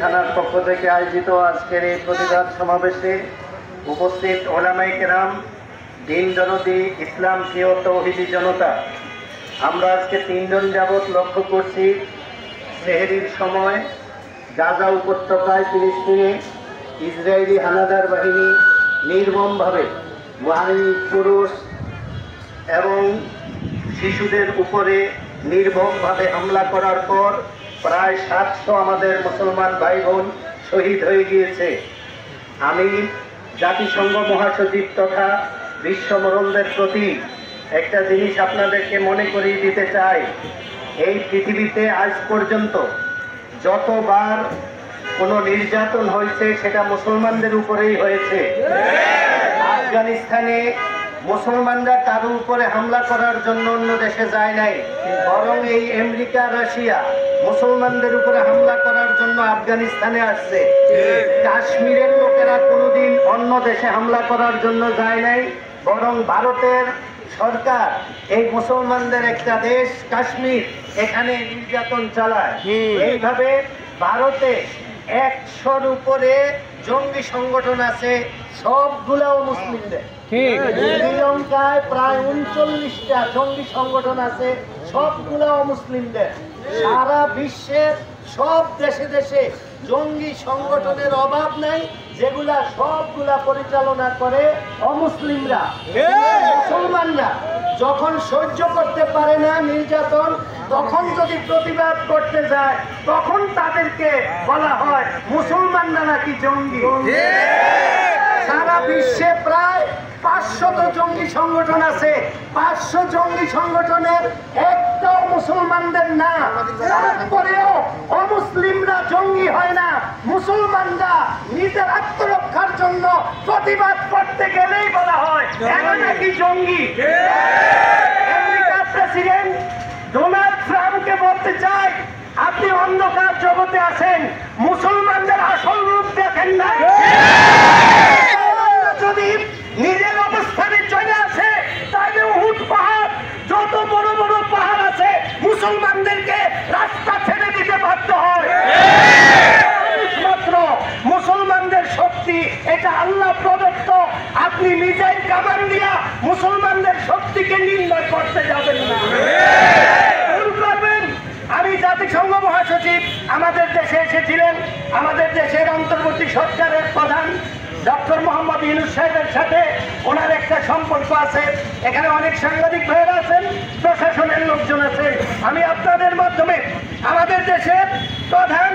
থানার পক্ষ থেকে আয়োজিত আজকের এই প্রতিবাদ সমাবেশে উপস্থিত ওলামায়ে কেরাম, দিন দরদি, ইসলাম প্রিয় তৌহিদি জনতা, আমরা আজকে 3 দিন যাবৎ লক্ষ্য করছি সেহরির সময় গাজা উপত্যকায় ফিলিস্তিনে ইসরায়েলি হানাদার বাহিনী নির্মমভাবে নারী, পুরুষ এবং শিশুদের উপরে নির্মমভাবে হামলা করার পর প্রায় 700 আমাদের মুসলমান ভাই বোন শহীদ হয়ে গিয়েছে। আমি জাতিসংঘ মহাসচিব তথা বিশ্বমরণদের প্রতি একটা জিনিস আপনাদেরকে মনে করিয়ে দিতে চাই। এই পৃথিবীতে আজ পর্যন্ত যতবার কোনো নির্যাতন হয়েছে সেটা মুসলমানদের উপরেই হয়েছে। আফগানিস্তানে মুসলমানরা কারো উপরে হামলা করার জন্য অন্য দেশে যায় নাই, বরং এই আমেরিকা, রাশিয়া মুসলমানদের উপরে হামলা করার জন্য আফগানিস্তানে আসছে। কাশ্মীরের লোকেরা কোনোদিন অন্য দেশে হামলা করার জন্য যায় নাই, বরং ভারতের সরকার এই মুসলমানদের একটা দেশ কাশ্মীর, এখানে নির্যাতন চালায়। এইভাবে ভারতে 100-র উপরে জঙ্গি সংগঠন আছে, সবগুলাও মুসলিমদের। শ্রীলঙ্কায় প্রায় 39টা জঙ্গি সংগঠন আছে, সবগুলাও মুসলিমদের। সারা বিশ্বের সব দেশে দেশে জঙ্গি সংগঠনের অভাব নাই, যেগুলা সবগুলা পরিচালনা করে অমুসলিমরা। মুসলমানরা যখন সহ্য করতে পারে না নির্যাতন, তখন যদি প্রতিবাদ করতে যায়, তখন তাদেরকে বলা হয় মুসলমানরা নাকি জঙ্গি। সারা বিশ্বে প্রায় 500 জঙ্গি সংগঠন আছে, 500 জঙ্গি সংগঠনের একটাও মুসলমানদের না। তারপরেও অমুসলিমরা জঙ্গি হয় না, মুসলমানরা নিজের আত্মরক্ষার জন্য প্রতিবাদ করতে গেলেই বলা হয় এরা নাকি জঙ্গি। আমেরিকার প্রেসিডেন্ট ডোনাল্ড ট্রাম্পকে বলতে চাই, আপনি অন্ধকার জগতে আছেন, মুসলমানদের আসল রূপ দেখেন না। যদি নিজের অবস্থানে চলে আসে, তাহলে উহুদ পাহাড়, যত বড় বড় পাহাড় আছে, মুসলমানদেরকে রাস্তা ছেড়ে দিতে বাধ্য হয়। মাত্র মুসলমানদের শক্তি, এটা আল্লাহ প্রদত্ত। আপনি মিসাইল কামান দিয়া মুসলমানদের শক্তিকে নির্ণয় করতে যাবেন না, ভুল করবেন। আমি জাতিসংঘ মহাসচিব আমাদের দেশে এসেছিলেন, আমাদের দেশের অন্তর্বর্তী সরকারের প্রধান ডক্টর মোহাম্মদ ইউনূস সাহেবের সাথে ওনার একটা সম্পর্ক আছে। এখানে অনেক সাংবাদিক ভাইয়েরা আছেন, প্রশাসনের লোকজন আছেন। আমি আপনাদের মাধ্যমে আমাদের দেশের প্রধান